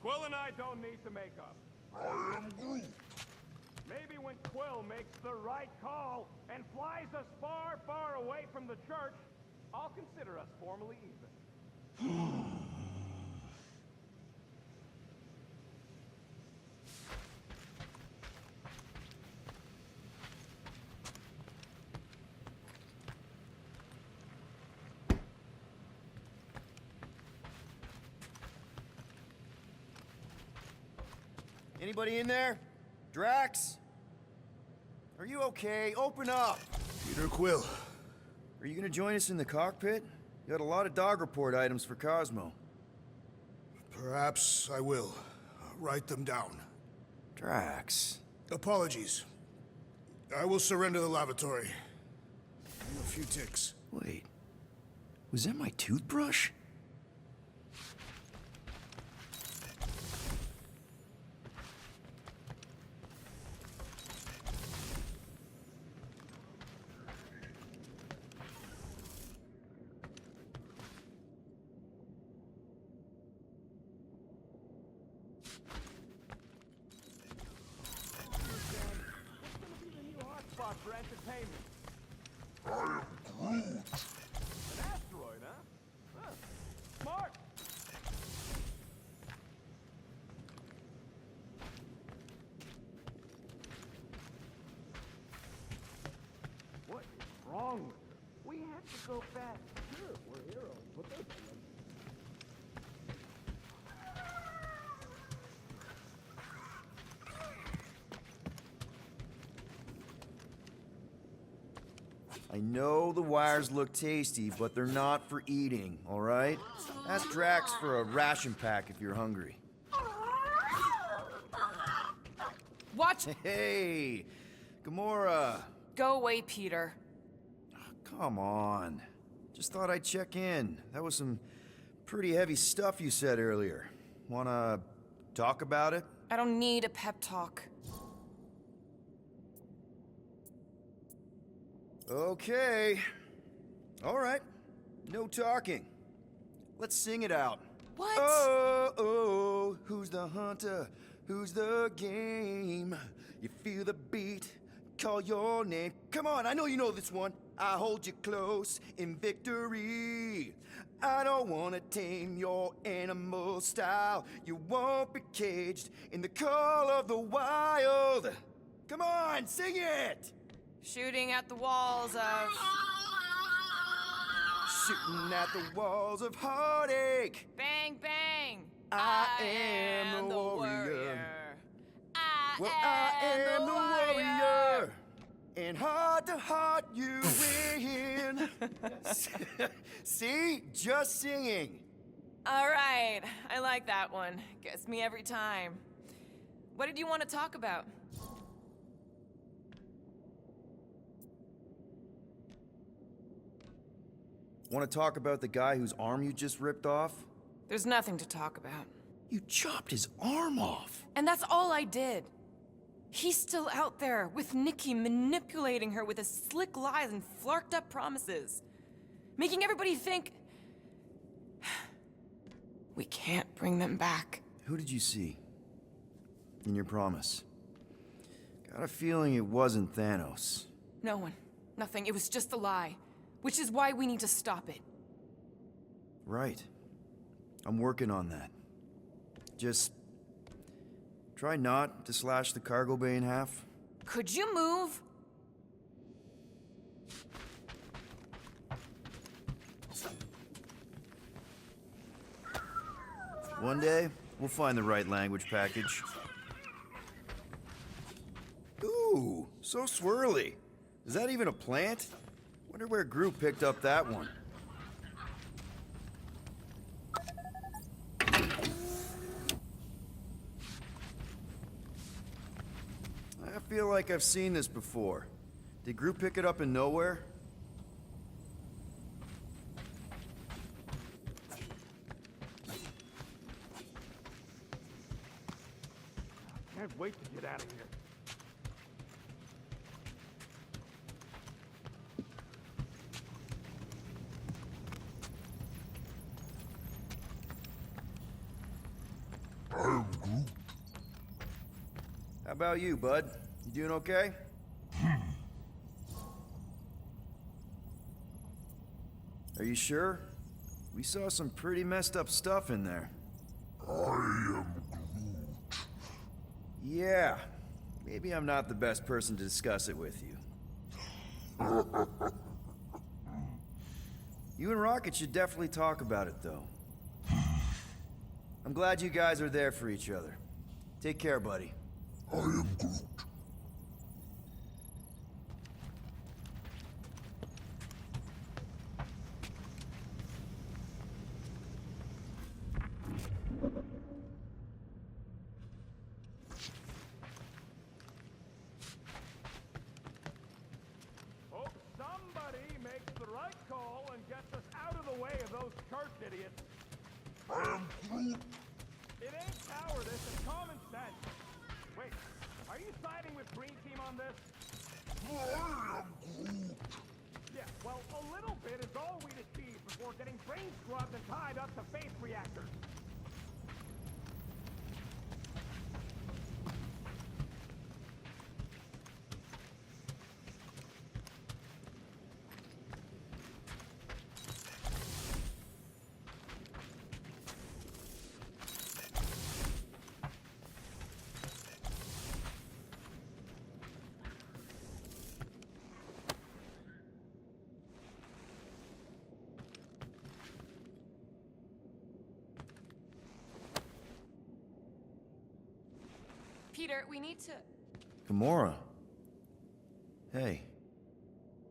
Quill and I don't need to make up. I am Groot. Maybe when Quill makes the right call and flies us far, far away from the church, I'll consider us formally even. Anybody in there? Drax? Are you okay? Open up! Peter Quill. Are you gonna join us in the cockpit? You got a lot of dog report items for Cosmo. Perhaps I will. Write them down. Drax. Apologies. I will surrender the lavatory. A few ticks. Wait. Was that my toothbrush? Hotspot for entertainment. I am Groot. An asteroid, huh? Smart. What is wrong with her? We have to go fast. Sure, we're heroes, but they're I know the wires look tasty, but they're not for eating, all right? Ask Drax for a ration pack if you're hungry. Watch! Hey, Gamora. Go away, Peter. Come on. Just thought I'd check in. That was some pretty heavy stuff you said earlier. Wanna talk about it? I don't need a pep talk. Okay. All right. No talking. Let's sing it out. What? Oh, oh, who's the hunter? Who's the game? You feel the beat, call your name. Come on, I know you know this one. I hold you close in victory. I don't wanna tame your animal style. You won't be caged in the call of the wild. Come on, sing it! Shooting at the walls of... Shooting at the walls of heartache. Bang, bang! I am the warrior. I am the warrior. And heart to heart you win. See? Just singing. All right, I like that one. Gets me every time. What did you want to talk about? Want to talk about the guy whose arm you just ripped off? There's nothing to talk about. You chopped his arm off. And that's all I did. He's still out there with Nikki manipulating her with his slick lies and flarked up promises. Making everybody think... we can't bring them back. Who did you see? In your promise? Got a feeling it wasn't Thanos. No one. Nothing. It was just a lie. Which is why we need to stop it. Right. I'm working on that. Just... try not to slash the cargo bay in half. Could you move? One day, we'll find the right language package. Ooh, so swirly. Is that even a plant? Wonder where Groot picked up that one. I feel like I've seen this before. Did Groot pick it up in nowhere? Can't wait to get out of here. I How about you, bud? You doing okay? Are you sure? We saw some pretty messed up stuff in there. Yeah. Maybe I'm not the best person to discuss it with you. You and Rocket should definitely talk about it, though. I'm glad you guys are there for each other. Take care, buddy. Hope somebody makes the right call and gets us out of the way of those church idiots. It ain't cowardice, it's common sense. Wait, are you siding with Green Team on this? Yeah, well, a little bit is all we'd achieve before getting brain scrubbed and tied up to faith reactors. Peter, we need to... Gamora. Hey.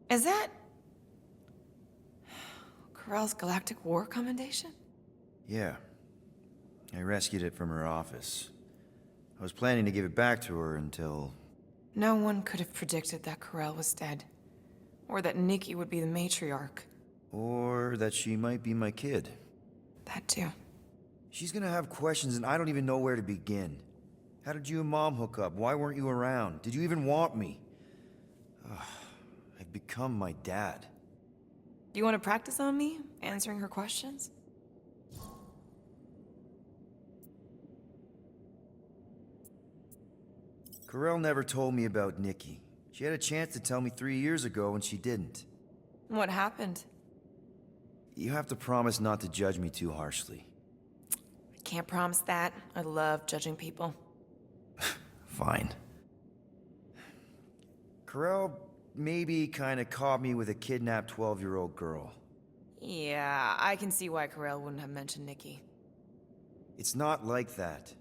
Is that... Corell's Galactic War Commendation? Yeah. I rescued it from her office. I was planning to give it back to her until... No one could have predicted that Corell was dead. Or that Nikki would be the matriarch. Or that she might be my kid. That too. She's gonna have questions and I don't even know where to begin. How did you and Mom hook up? Why weren't you around? Did you even want me? I've become my dad. Do you want to practice on me, answering her questions? Corell never told me about Nikki. She had a chance to tell me 3 years ago and she didn't. What happened? You have to promise not to judge me too harshly. I can't promise that. I love judging people. Fine. Corell maybe kinda caught me with a kidnapped 12-year-old girl. Yeah, I can see why Corell wouldn't have mentioned Nikki. It's not like that.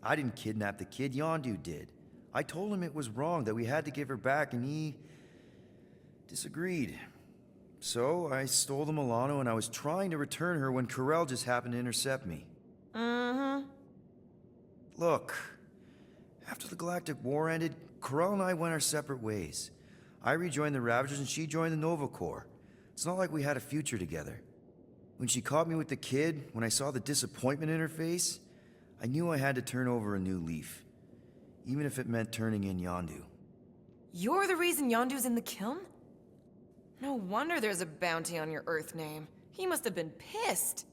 I didn't kidnap the kid, Yondu did. I told him it was wrong, that we had to give her back, and he... disagreed. So, I stole the Milano and I was trying to return her when Corell just happened to intercept me. Mm-hmm. Look, after the Galactic War ended, Corell and I went our separate ways. I rejoined the Ravagers and she joined the Nova Corps. It's not like we had a future together. When she caught me with the kid, when I saw the disappointment in her face, I knew I had to turn over a new leaf. Even if it meant turning in Yondu. You're the reason Yondu's in the kiln? No wonder there's a bounty on your Earth name. He must have been pissed.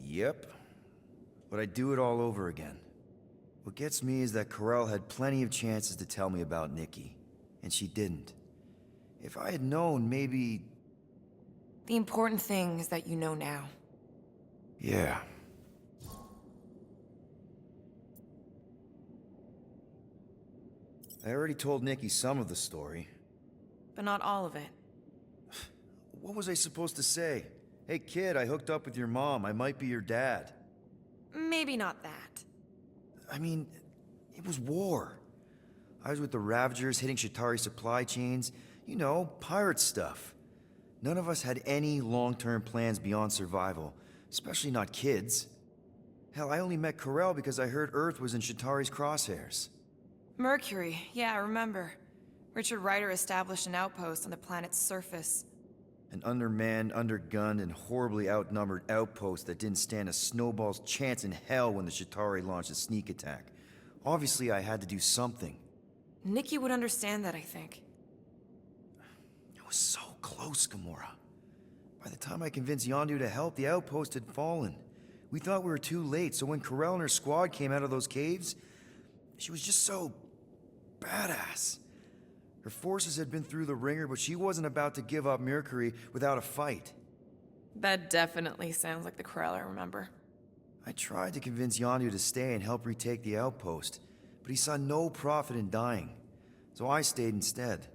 Yep. But I'd do it all over again. What gets me is that Corell had plenty of chances to tell me about Nikki, and she didn't. If I had known, maybe... The important thing is that you know now. Yeah. I already told Nikki some of the story. But not all of it. What was I supposed to say? Hey kid, I hooked up with your mom. I might be your dad. Maybe not that. I mean, it was war. I was with the Ravagers hitting Chitauri supply chains. You know, pirate stuff. None of us had any long-term plans beyond survival, especially not kids. Hell, I only met Corell because I heard Earth was in Chitauri's crosshairs. Mercury, yeah, I remember. Richard Ryder established an outpost on the planet's surface. An undermanned, undergunned, and horribly outnumbered outpost that didn't stand a snowball's chance in hell when the Chitauri launched a sneak attack. Obviously, I had to do something. Nikki would understand that, I think. It was so close, Gamora. By the time I convinced Yondu to help, the outpost had fallen. We thought we were too late, so when Corell and her squad came out of those caves, she was just so badass. Her forces had been through the ringer, but she wasn't about to give up Mercury without a fight. That definitely sounds like the Corell I remember. I tried to convince Yondu to stay and help retake the outpost, but he saw no profit in dying, so I stayed instead.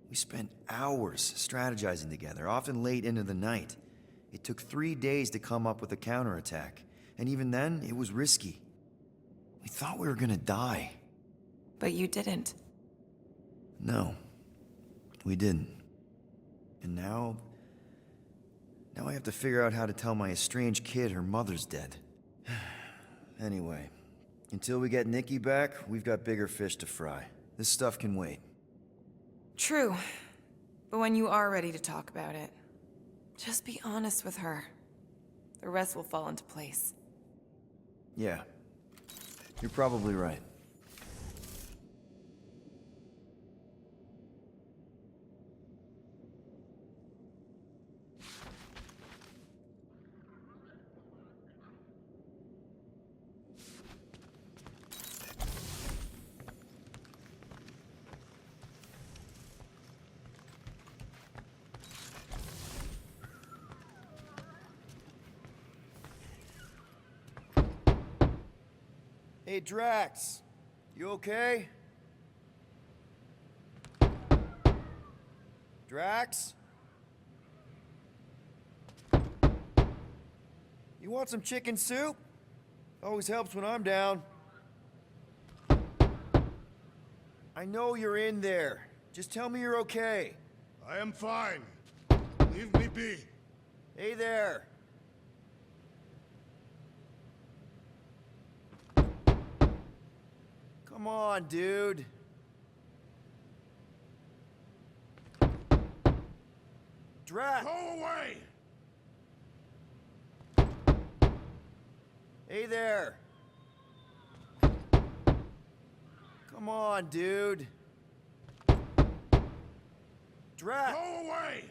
We spent hours strategizing together, often late into the night. It took 3 days to come up with a counterattack, and even then, it was risky. We thought we were gonna die. But you didn't. No, we didn't. And now I have to figure out how to tell my estranged kid her mother's dead. Anyway, until we get Nikki back, we've got bigger fish to fry. This stuff can wait. True. But when you are ready to talk about it, just be honest with her. The rest will fall into place. Yeah, you're probably right. Hey, Drax. You okay? Drax? You want some chicken soup? Always helps when I'm down. I know you're in there. Just tell me you're okay. I am fine. Leave me be. Hey there. Come on, dude. Drax! Go away! Hey there. Come on, dude. Drax! Go away!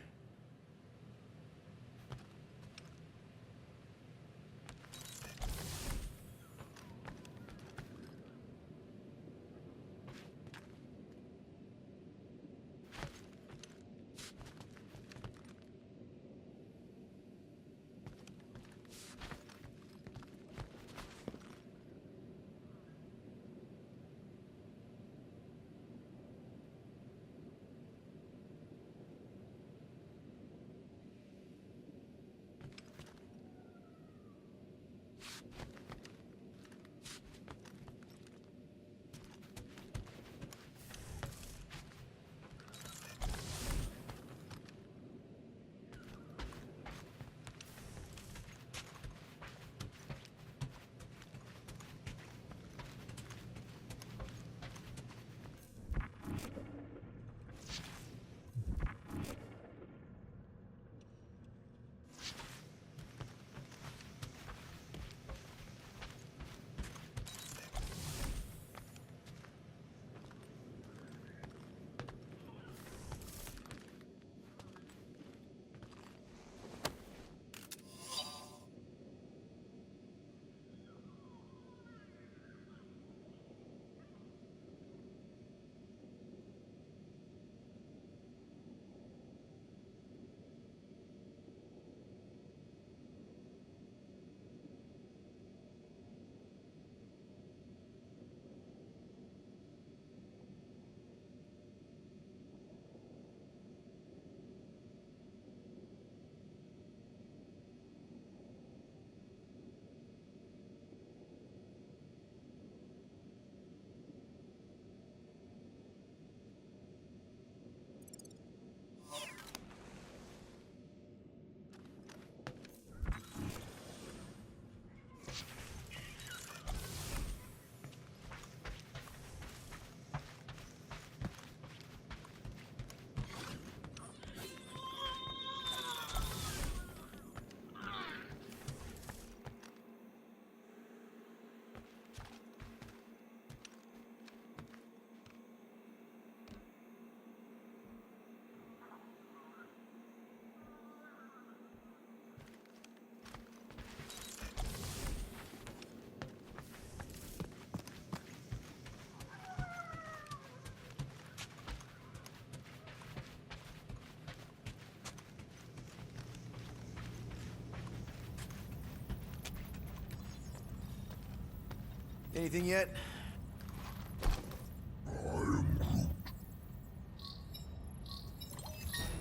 Anything yet?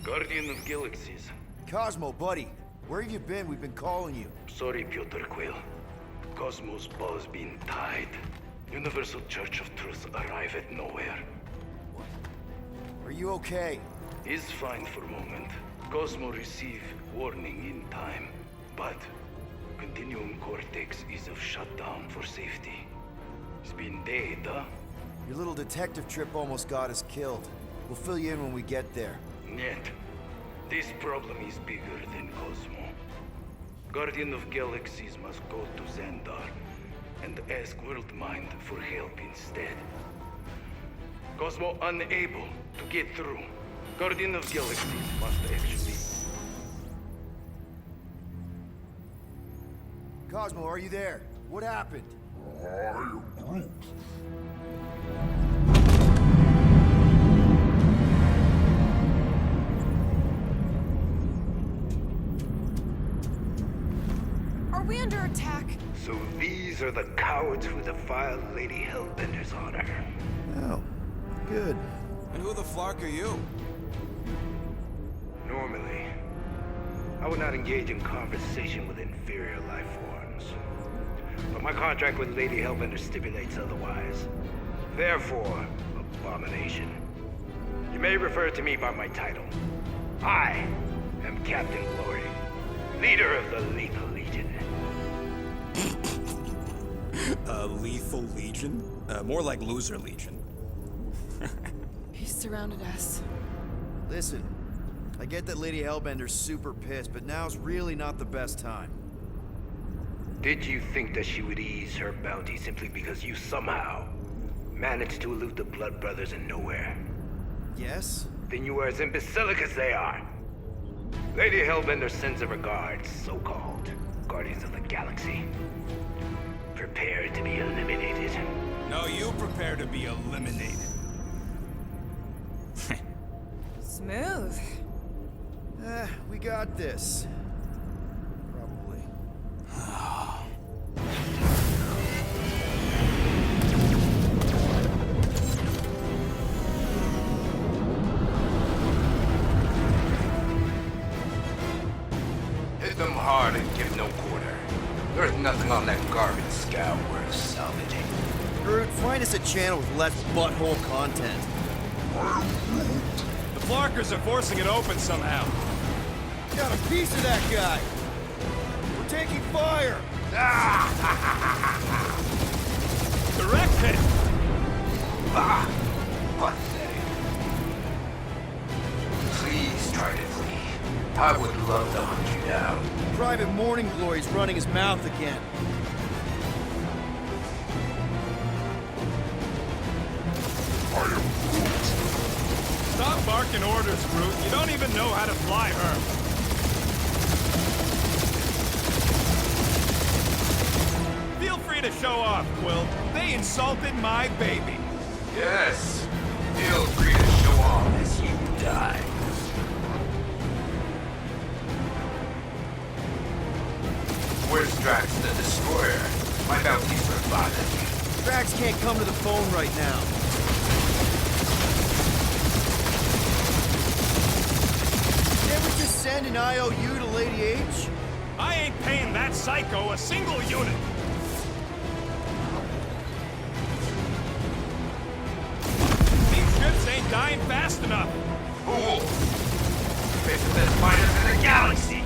Guardian of Galaxies. Cosmo, buddy. Where have you been? We've been calling you. Sorry, Piotr Quill. Cosmos ball's been tied. Universal Church of Truth arrive at nowhere. Are you okay? He's fine for a moment. Cosmo receive warning in time. But Continuum Cortex is of shutdown for safety. It's been dead, huh? Your little detective trip almost got us killed. We'll fill you in when we get there. Yet, this problem is bigger than Cosmo. Guardian of Galaxies must go to Xandar and ask Worldmind for help instead. Cosmo unable to get through. Guardian of Galaxies must actually... Cosmo, are you there? What happened? Are we under attack? So these are the cowards who defiled Lady Hellbender's honor. Oh, good. And who the flark are you? Normally, I would not engage in conversation with inferior life forms. But my contract with Lady Hellbender stipulates otherwise. Therefore, abomination. You may refer to me by my title. I am Captain Glory, leader of the Lethal Legion. Lethal Legion? More like Loser Legion. He's surrounded us. Listen, I get that Lady Hellbender's super pissed, but now's really not the best time. Did you think that she would ease her bounty simply because you somehow managed to elude the Blood Brothers in nowhere? Yes? Then you are as imbecilic as they are. Lady Hellbender sends her regards, so-called Guardians of the Galaxy. Prepare to be eliminated. No, you prepare to be eliminated. Smooth. We got this. Probably. Hit them hard and give no quarter. There's nothing on that garbage scout worth salvaging. Groot, find us a channel with less butthole content. The flarkers are forcing it open somehow. Got a piece of that guy. We're taking fire. Direct hit! Pathetic. Please try to flee. I would love to hunt you down. Private Morning Glory's running his mouth again. Stop barking orders, Groot. You don't even know how to fly her. Feel free to show off, Quill. They insulted my baby. Yes. Feel free to show off as you die. Where's Drax the Destroyer? My bounty's reviving. Drax can't come to the phone right now. Can't we just send an IOU to Lady H? I ain't paying that psycho a single unit. These ships ain't dying fast enough. Fool! This is the finest in the galaxy!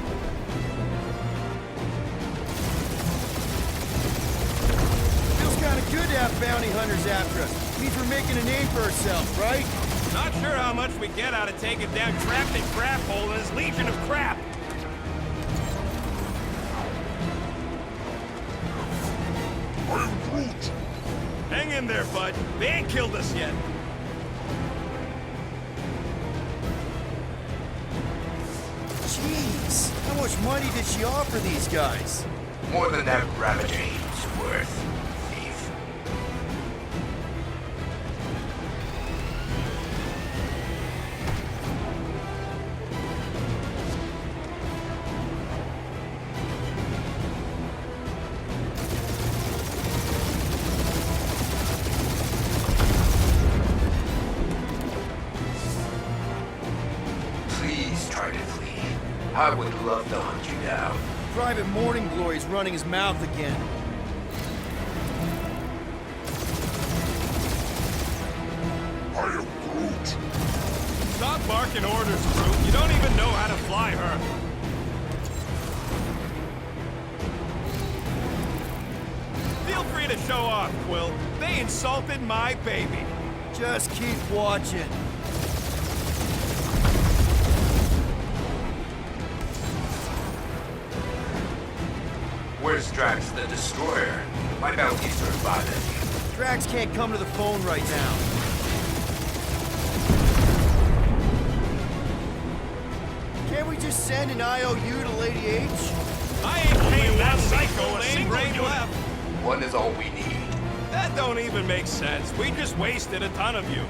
Feels kind of good to have bounty hunters after us. Means we're making a name for ourselves, right? Not sure how much we get out of taking down Trapped in Crap Hole and his Legion of Crap. Hang in there, bud. They ain't killed us yet. Jeez, how much money did she offer these guys? More than that Ravager is worth, thief. I would love to hunt you down. Private Morning Glory's running his mouth again. I am Groot. Stop barking orders, Groot. You don't even know how to fly her. Feel free to show off, Quill. They insulted my baby. Just keep watching. Where's Drax the Destroyer? My bounty's surviving. Drax can't come to the phone right now. Can't we just send an IOU to Lady H? I ain't paying that psycho a single unit left. One is all we need. That don't even make sense. We just wasted a ton of you.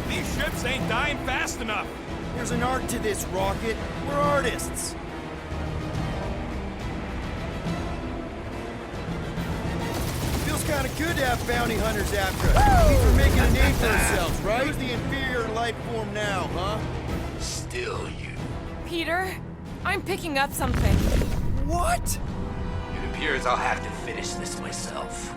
These ships ain't dying fast enough. There's an art to this, Rocket. We're artists. Feels kind of good to have bounty hunters after us. Means we're making a name for ourselves, right? Who's the inferior life form now, huh? Still you. Peter, I'm picking up something. What? It appears I'll have to finish this myself.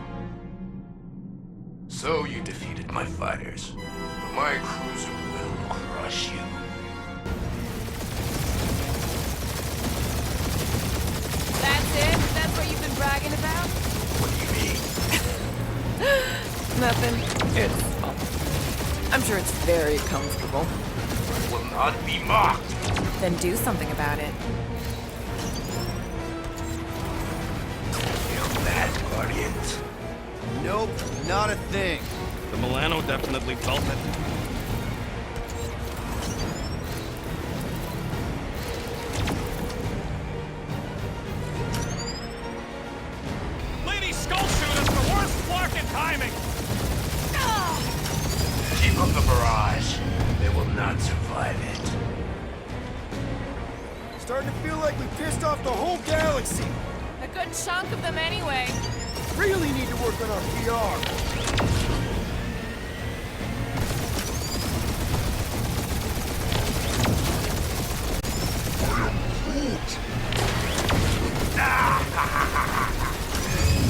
So you defeated my fighters, but my cruiser will crush you. That's it? That's what you've been bragging about? What do you mean? Nothing. I'm sure it's very comfortable. I will not be mocked. Then do something about it. Feel that, Guardians? Nope, not a thing. The Milano definitely felt it. Lady Skullshoot is the worst flarkin' timing! Keep up the barrage. They will not survive it. Starting to feel like we pissed off the whole galaxy. A good chunk of them anyway. Really need to work on our PR.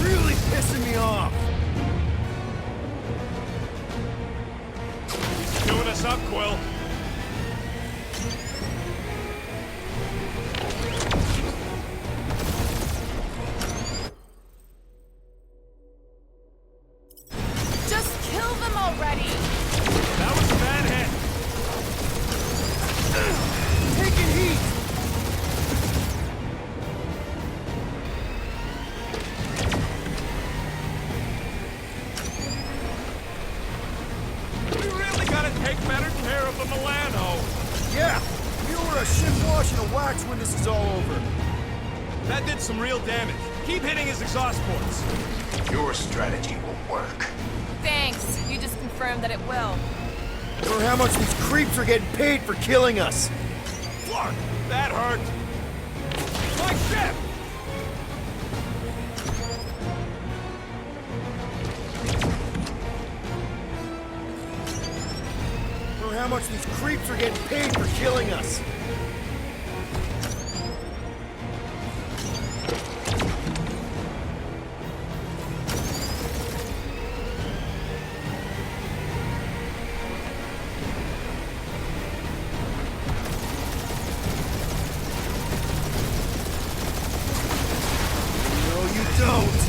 Really pissing me off. Doing us up, Quill. Just kill them already! That was a bad hit. Taking heat. We really gotta take better care of the Milano. Yeah, you were a ship wash and a wax when this is all over. That did some real damage. Keep hitting his exhaust ports. Your strategy will work. Thanks. You just confirmed that it will. Or how much these creeps are getting paid for killing us. Flark, that hurt. My ship! Or how much these creeps are getting paid for killing us. No, you don't.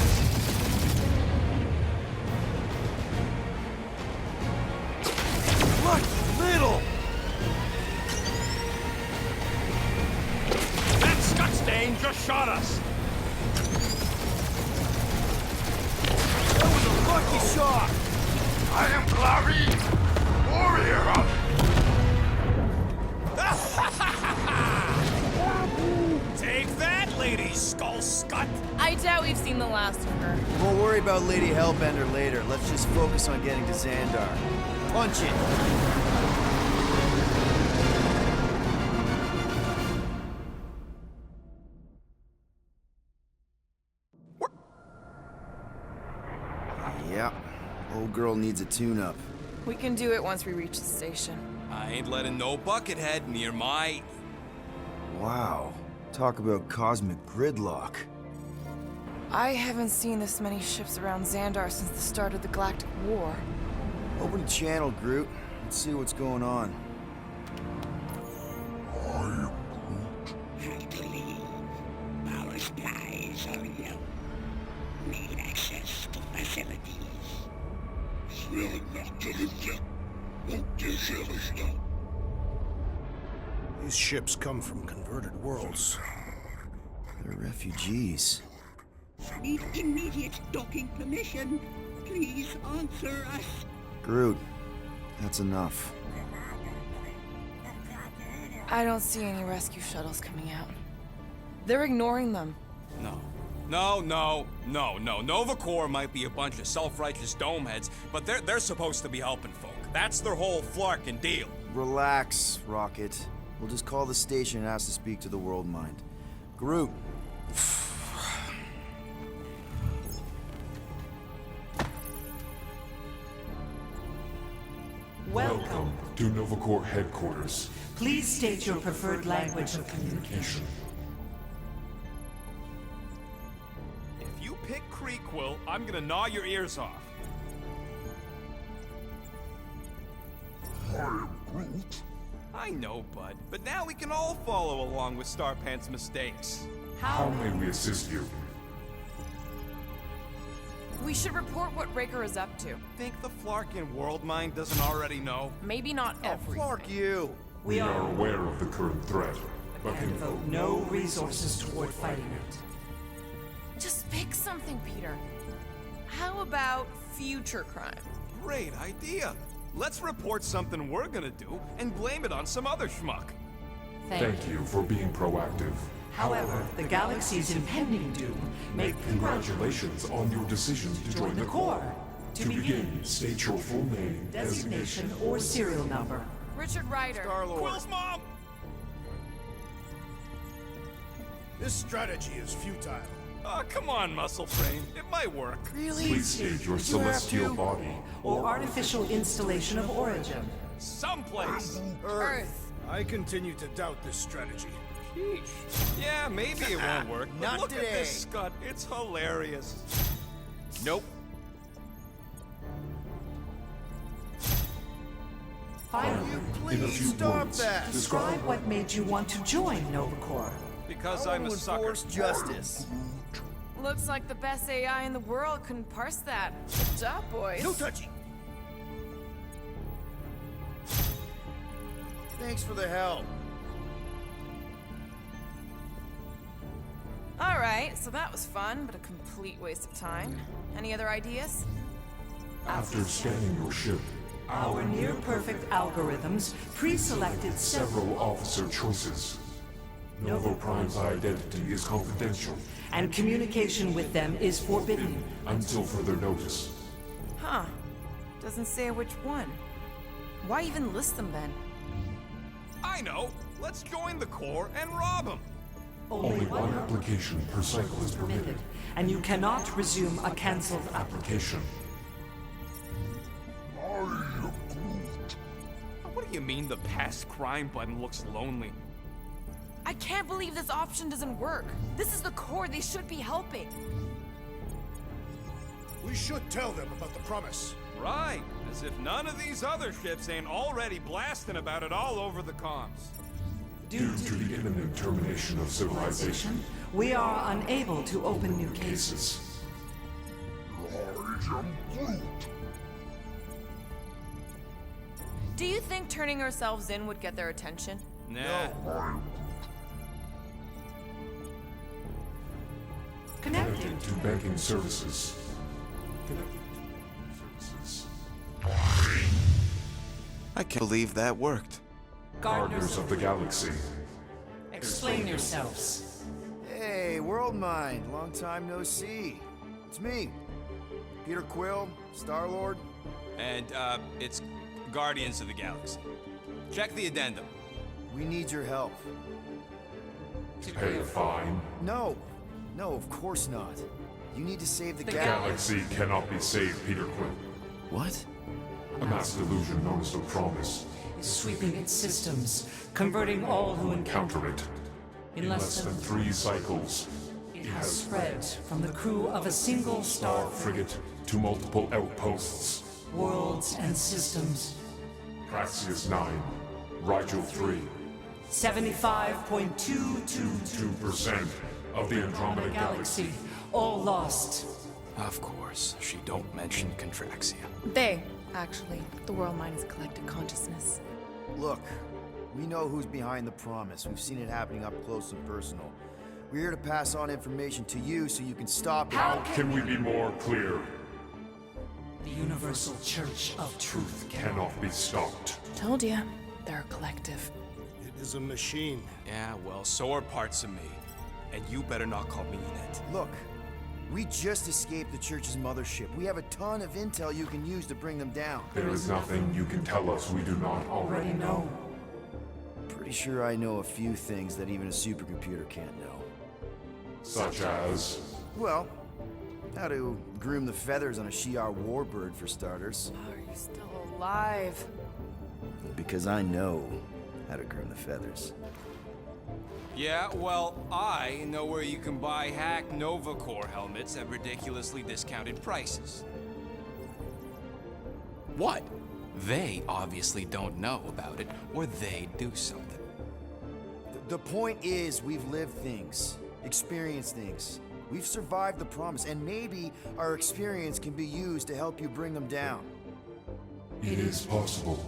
Lucky little. That Scutstain just shot us. That was a lucky shot. I am Clary, warrior. Take that, Lady Skullscut. I doubt we've seen the last of her. We'll worry about Lady Hellbender later. Let's just focus on getting to Xandar. Punch it. Yeah, old girl needs a tune-up. We can do it once we reach the station. I ain't letting no buckethead near my... Wow. Talk about cosmic gridlock. I haven't seen this many ships around Xandar since the start of the Galactic War. Open the channel, Groot. Let's see what's going on. Had to leave. Power supplies are low. Need access to facilities. These ships come from converted worlds. They're refugees. Need immediate docking permission. Please answer us. Groot, that's enough. I don't see any rescue shuttles coming out. They're ignoring them. No. Nova Corps might be a bunch of self-righteous domeheads, but they're supposed to be helping folk. That's their whole flarkin' deal. Relax, Rocket. We'll just call the station and ask to speak to the World Mind. Groot. Welcome to Nova Corps headquarters. Please state your preferred language of communication. If you pick Creekquill, I'm gonna gnaw your ears off. I know, bud, but now we can all follow along with Starpant's mistakes. How may we assist you? We should report what Raker is up to. Think the Flarkin World Mind doesn't already know? Maybe not everything. Flark you! We are aware of the current threat, but And can devote no resources toward fighting it. Just pick something, Peter. How about future crime? Great idea. Let's report something we're gonna do and blame it on some other schmuck. thank you for being proactive. However, the galaxy's impending doom make Congratulations on your decision to join the Corps. To begin, state your full name, designation or serial number. Richard Ryder. Quill's mom! This strategy is futile. Oh, come on, muscle frame. It might work. Please state your celestial body. Or artificial installation of origin. Someplace. Earth. I continue to doubt this strategy. Sheesh. Yeah, maybe it won't work. But Not look today. at this, Scott. It's hilarious. Nope. Finally, In a few Stop words, that! describe what made you want to join Nova Corps. Because I I'm a will sucker. enforce justice. Looks like the best AI in the world couldn't parse that. Good job, boys. No touching! Thanks for the help. Alright, so that was fun, but a complete waste of time. Any other ideas? after scanning your ship, Our near-perfect algorithms pre-selected several officer choices. Nova Prime's identity is confidential and communication with them is forbidden. until further notice. Huh. Doesn't say which one. Why even list them then? I know. Let's join the Corps and rob them. Only one application per cycle is permitted. And you cannot resume a cancelled Application. What do you mean the past crime button looks lonely? I can't believe this option doesn't work. This is the Corps. They should be helping. We should tell them about the promise. Right. As if none of these other ships ain't already blasting about it all over the comms. Due to the imminent termination of civilization, We are unable to open new cases. cases. Do you think turning ourselves in would get their attention? Nah. Connecting. To banking services. Connecting to services. I can't believe that worked. Gardeners of the Galaxy. Explain yourselves. Hey, World Mind. Long time no see. It's me. Peter Quill, Star-Lord. And, it's Guardians of the Galaxy. Check the addendum. We need your help. Pay a fine. No. No, of course not. You need to save the The galaxy. Galaxy cannot be saved, Peter Quill. What? A mass delusion known as the Promise. is sweeping its systems, converting all who encounter Counter it. in In less than 3 cycles, it has spread from the crew of a single star frigate to multiple outposts. worlds and systems. Praxius 9, Rigel 3, 75.222 2% of the Andromeda Galaxy. galaxy, all lost. Of course, she don't mention Contraxia. They, actually. The world mind is a collective consciousness. Look, we know who's behind the Promise. We've seen it happening up close and personal. We're here to pass on information to you so you can stop it. Can we be more clear? The Universal Church of Truth Cannot be stopped. Told ya. They're a collective. It is a machine. Yeah, well, so are parts of me. And you better not call me in it. Look, we just escaped the Church's mothership. We have a ton of intel you can use to bring them down. There is nothing you can tell us we do not already know. Pretty sure I know a few things that even a supercomputer can't know. Such as... Well, how to groom the feathers on a Shi'ar warbird, for starters. How are you still alive? Because I know how to groom the feathers. Yeah, well, I know where you can buy hack Nova Corps helmets at ridiculously discounted prices. What? They obviously don't know about it, or they'd do something. The point is, we've lived things, experienced things. We've survived the Promise, and maybe our experience can be used to help you bring them down. It is possible.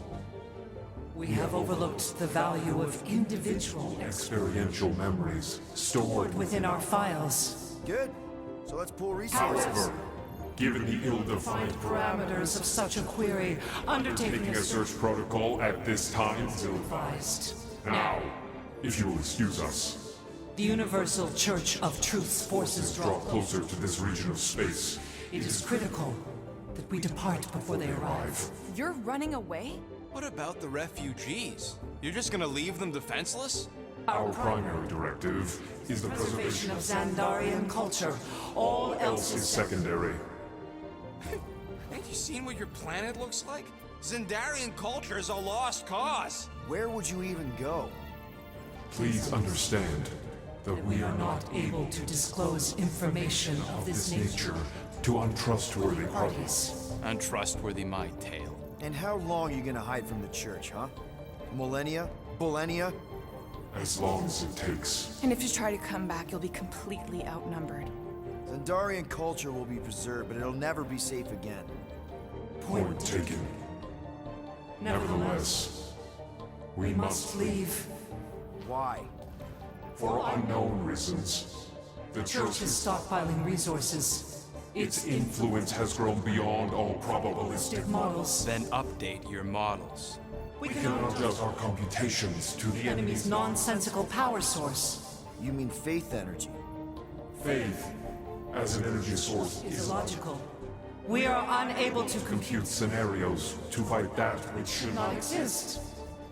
We have overlooked the value of individual Experiential memories stored within our files. Good. So let's pool resources. However, given the ill-defined Parameters of such a query, undertaking taking a search protocol at this time is advised. now. If you will excuse us, The Universal Church of Truth's forces draw closer to this region of space. It is critical that we depart before they arrive. You're running away? What about the refugees? You're just gonna leave them defenseless? Our primary directive is the preservation of of Xandarian culture. All else is is secondary. Ain't you seen what your planet looks like? Xandarian culture is a lost cause. Where would you even go? Please understand that we are not able to disclose information of this this nature nature to untrustworthy parties. parties. Untrustworthy my tale. And how long are you gonna hide from the Church, huh? Millennia? Millennia? As long as it takes. And if you try to come back, you'll be completely outnumbered. Xandarian culture will be preserved, but it'll never be safe again. Point taken. Nevertheless, we must leave. Why? For unknown reasons. The Church is stockpiling resources. its influence has grown beyond all probabilistic. Models. Then update your models. We We can adjust our computations to the enemy's enemy's nonsensical power source. You mean faith energy? faith as an energy source Is is illogical. We are unable to compute scenarios to fight that which should not not exist.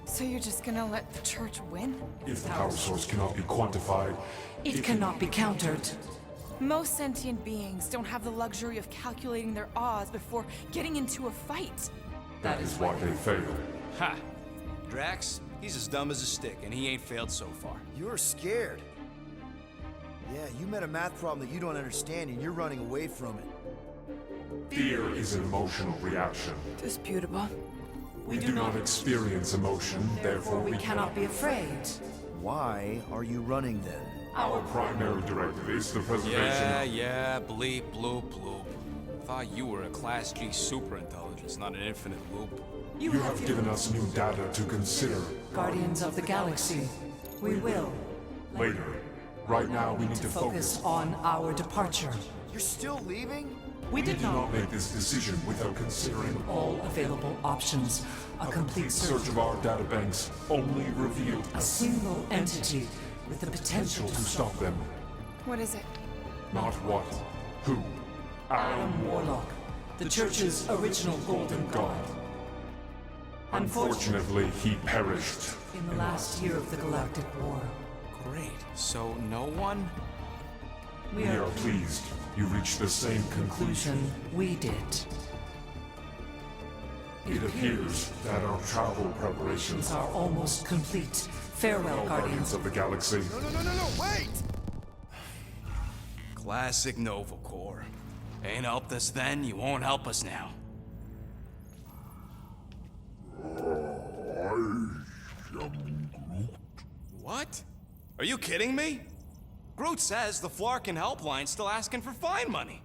So you're just gonna let the Church win? If the power source cannot be quantified, It cannot be countered. Most sentient beings don't have the luxury of calculating their odds before getting into a fight. that is why they fail. Ha! Drax, he's as dumb as a stick, and he ain't failed so far. You're scared. Yeah, you met a math problem that you don't understand and you're running away from it. Fear is an emotional reaction. Disputable. We do not experience emotion, therefore we cannot be afraid. Why are you running then? Our primary directive is the preservation Yeah, bleep, bloop, bloop. Thought you were a Class G superintelligence, not an infinite loop. You have given us new data to consider. Guardians of the Galaxy. We will Later. Right now, we need to focus focus. on our departure. You're still leaving? We We did do not not make this decision without considering all available options. A complete search of our databanks only revealed A single entity with the potential potential to stop them. What is it? Not what, who. Adam Warlock, the Church's original Golden God. Unfortunately, he perished. In the last year of the Galactic War, Great. So no one? we We are are pleased you reached the same conclusion. conclusion we did. It appears that our travel preparations Are almost complete. Farewell, Guardians. of the Galaxy. No, wait! Classic Nova Corps. Ain't helped us then, you won't help us now. What? Are you kidding me? Groot says the Flarkin helpline's still asking for fine money.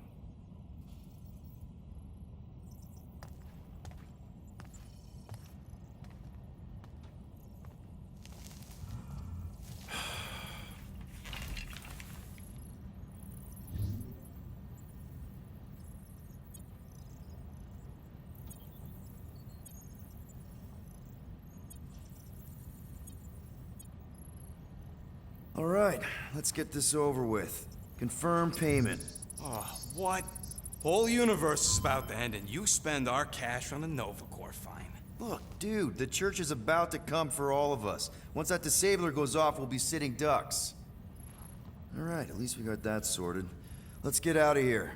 All right, let's get this over with. Confirm payment. Oh, what? Whole universe is about to end and you spend our cash on a Nova Corps fine. Look, dude, the church is about to come for all of us. Once that disabler goes off, we'll be sitting ducks. All right, at least we got that sorted. Let's get out of here.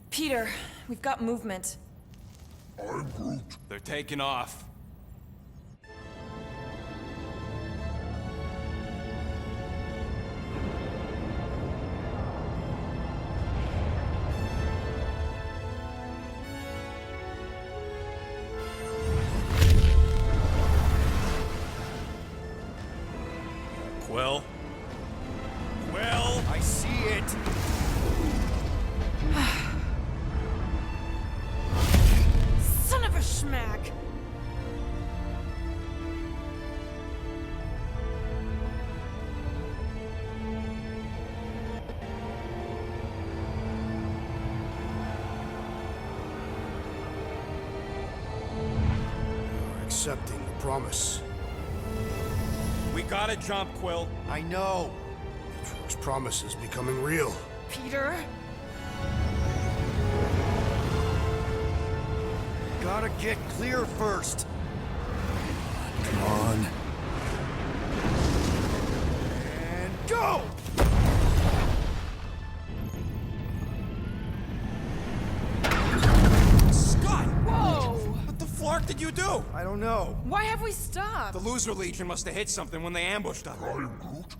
Peter, we've got movement. They're taking off. Quill? Quill? I see it! Son of a schmack! You're accepting the promise. We gotta jump, Quill. I know! Atriox' promise is becoming real. Peter? Gotta get clear first. Come on. And go! Scott! Whoa! What the flark did you do? I don't know. Why have we stopped? The Loser Legion must have hit something when they ambushed us.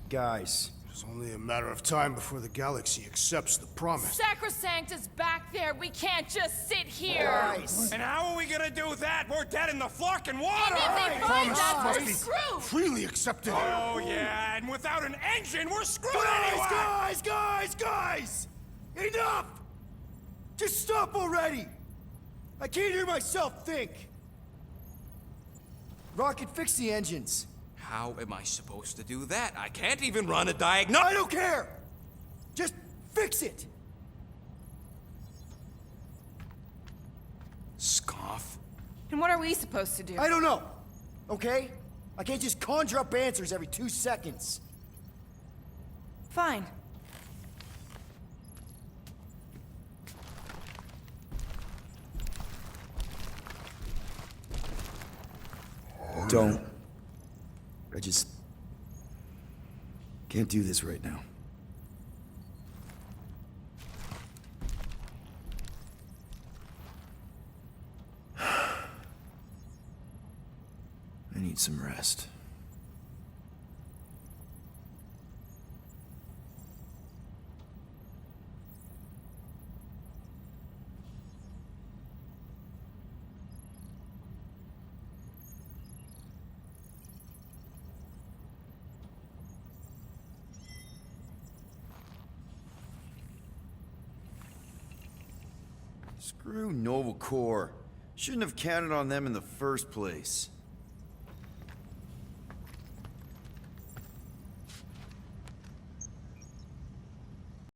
Guys, It's only a matter of time before the galaxy accepts the promise. Sacrosanct is back there. We can't just sit here. guys! And how are we gonna do that? We're dead in the flarkin' water! And if they find Promise us, must we're be screwed. freely accepted. Oh, yeah, and without an engine, we're screwed anyway! Guys! Enough! Just stop already! I can't hear myself think! Rocket, fix the engines. How am I supposed to do that? I can't even run a I diagnosis. don't care! Just fix it! Scoff. And what are we supposed to do? I don't know, okay? I can't just conjure up answers every 2 seconds. Fine. Don't. I just can't do this right now. I need some rest. Screw Nova Corps. Shouldn't have counted on them in the first place.